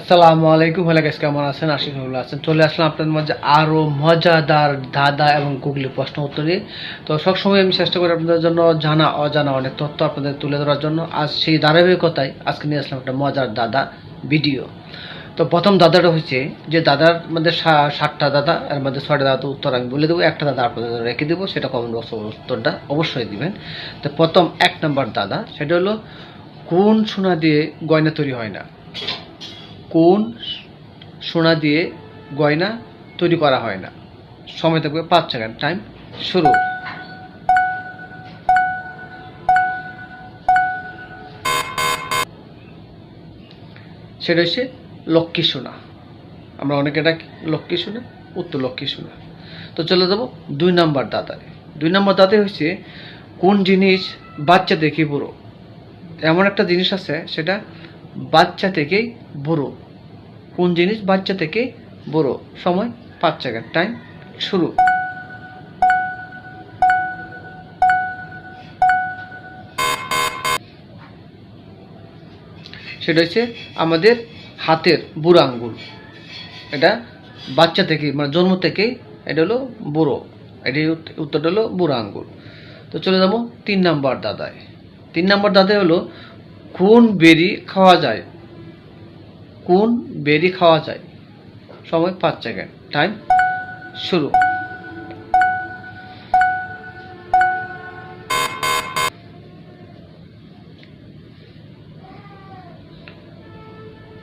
আসসালামু আলাইকুম। Hello guys, কেমন আছেন? আশা করি ভালো আছেন। চলে আসলাম আপনাদের মাঝে আরো মজাদার দাদা এবং গুগলি প্রশ্ন উত্তর নিয়ে। তো সবসময় আমি চেষ্টা করি আপনাদের জন্য জানা অজানা অনেক তথ্য আপনাদের তুলে ধরার জন্য। আজ সেই ধারাবাহিকতায় আজকে নিয়ে আসলাম একটা মজার দাদা ভিডিও। তো প্রথম দাদাটা হচ্ছে যে দাদার মধ্যে 7টা দাদা, এর মধ্যে 6টা দাদা উত্তর আমি বলে দেবো, একটা দাদা আপনাদের জন্য রেখে দেবো, সেটা কমেন্ট বক্সে উত্তরটা অবশ্যই দিবেন। তো প্রথম 1 নম্বর দাদা, সেটা হলো কোন সোনা দিয়ে গয়না তৈরি হয় না? কোন সোনা দিয়ে গয়না তৈরি করা হয় না? সময় থাকবে 5 সেকেন্ড, টাইম শুরু। সেটা হচ্ছে লক্ষ্মী সোনা। আমরা অনেকে ডাকি লক্ষ্মী সোনা, উত্তর লক্ষ্মী সোনা। তো চলে যাবো 2 নম্বর দাদায়। 2 নম্বর দাদায় হচ্ছে কোন জিনিস বাচ্চা থেকে বুড়ো? এমন একটা জিনিস আছে, সেটা বাচ্চা থেকেই বুড়ো। কোন জিনিস বাচ্চা থেকে বুড়ো? সময় 5 সেকেন্ড, টাইম শুরু। সেটা হচ্ছে আমাদের হাতের বুড়ো আঙ্গুল। এটা বাচ্চা থেকে, মানে জন্ম থেকেই এটা হলো বুড়ো। এটি উত্তরটা হলো বুড়ো আঙ্গুল। তো চলে যাবো 3 নম্বর দাদায়। 3 নম্বর দাদায় হলো কোন বেরি খাওয়া যায়? কোন বেরি খাওয়া যায়? সময় 5 সেকেন্ড, টাইম শুরু।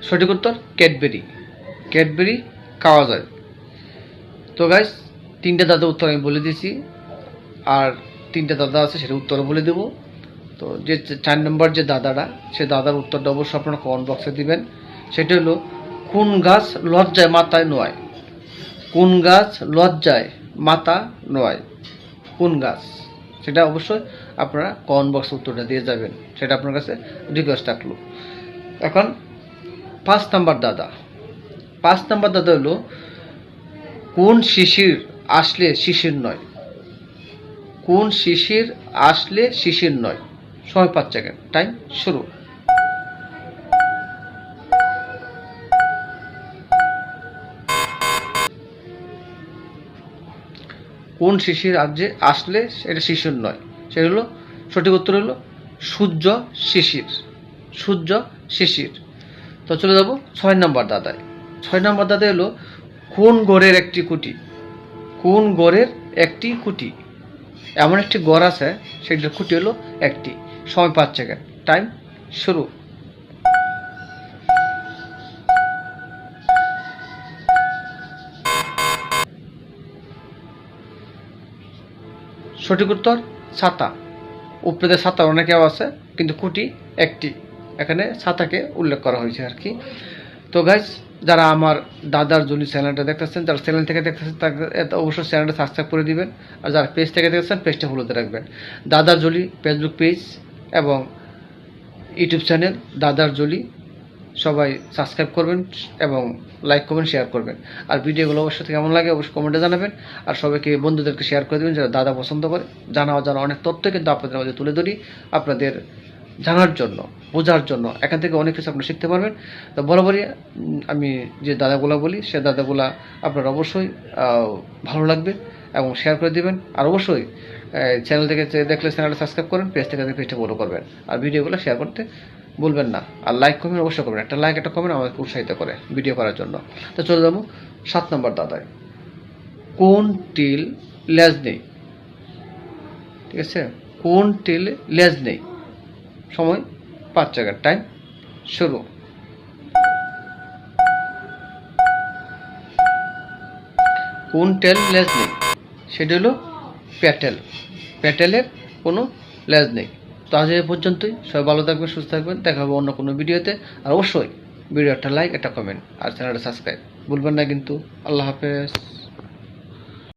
সঠিক উত্তর ক্যাডবেরি। ক্যাডবেরি খাওয়া যায়। তো গাইস, 3টে দাদা উত্তর আমি বলে দিয়েছি, আর 3টে দাদা আছে সেটা উত্তরও বলে দেবো। তো যে 4 নম্বর যে দাদাটা, সে দাদার উত্তরটা অবশ্যই আপনারা কমেন্ট বক্সে দিবেন। সেটা হলো কোন গাছ লজ্জায় মাথায় নোয়? কোন গাছ লজ্জায় মাথা নোয়? কোন গাছ? সেটা অবশ্যই আপনারা কমেন্ট বক্সে উত্তরটা দিয়ে যাবেন, সেটা আপনার কাছে রিকোয়েস্ট থাকলো। এখন 5 নম্বর দাদা। 5 নম্বর দাদা হলো কোন শিশির আসলে শিশির নয়? কোন শিশির আসলে শিশির নয়? সময় 5 সেকেন্ড, টাইম শুরু। কোন শিশির আসলে এটা শিশির নয়? সেটা হলো, সঠিক উত্তর হলো সূর্য শিশির। সূর্য শিশির। তো চলে যাব 6 নম্বর দাদায়। 6 নম্বর দাদা হলো কোন গড়ের একটি কুটি? কোন গড়ের একটি কুটি? এমন একটি গড় আছে, সেটার খুঁটি হলো একটি। সময় 5 সেকেন্ড, টাইম শুরু। সঠিক উত্তর ছাতা। উপরে ছাতা অনেকেও আছে, কিন্তু খুঁটি একটি। এখানে ছাতাকে উল্লেখ করা হয়েছে আর কি। তো গাইজ, যারা আমার দাদার জলি চ্যানেলটা দেখতেছেন, যারা চ্যানেল থেকে দেখতেছেন, তাকে অবশ্যই চ্যানেলটা সাবস্ক্রাইব করে দিবেন। আর যারা পেজ থেকে দেখতেছেন, পেজটা ফলোতে রাখবেন। দাদার জলি ফেসবুক পেজ এবং ইউটিউব চ্যানেল দাদার জলি, সবাই সাবস্ক্রাইব করবেন এবং লাইক করবেন, শেয়ার করবেন। আর ভিডিওগুলো অবশ্যই কেমন লাগে অবশ্যই কমেন্টে জানাবেন। আর সবাইকে, বন্ধুদেরকে শেয়ার করে দেবেন যারা দাদা পছন্দ করে। জানা অজানা অনেক তথ্য কিন্তু আপনাদের মধ্যে তুলে ধরি, আপনাদের জানার জন্য, বোঝার জন্য। এখান থেকে অনেক কিছু আপনারা শিখতে পারবেন। তো বরাবরই আমি যে দাদাগুলা বলি, সে দাদাগুলা আপনার অবশ্যই ভালো লাগবে এবং শেয়ার করে দেবেন। আর অবশ্যই চ্যানেল থেকে দেখলে চ্যানেলটা সাবস্ক্রাইব করেন, পেজ থেকে দেখলে পেজটা ফলো করবেন। আর ভিডিওগুলো শেয়ার করতে বলবেন না। আর লাইক কমেন্ট অবশ্যই করবেন। একটা লাইক, একটা কমেন্ট আমাকে উৎসাহিত করে ভিডিও করার জন্য। তো চলে যাবো 7 নম্বর দাদায়। কোন টিল লেজ নেই? ঠিক আছে, কোন টিল লেজ নেই? সময় 5 সেকেন্ড, টাইম শুরু। কোন টেল লেজ নেই? সেটা হলো প্যাটেল। প্যাটেলের কোনো লেজ নেই। তো আজ এই পর্যন্তই। সবাই ভালো থাকবেন, সুস্থ থাকবেন। দেখা হবে অন্য কোনো ভিডিওতে। আর অবশ্যই ভিডিও একটা লাইক, একটা কমেন্ট আর চ্যানেলটা সাবস্ক্রাইব ভুলবেন না কিন্তু। আল্লাহ হাফেজ।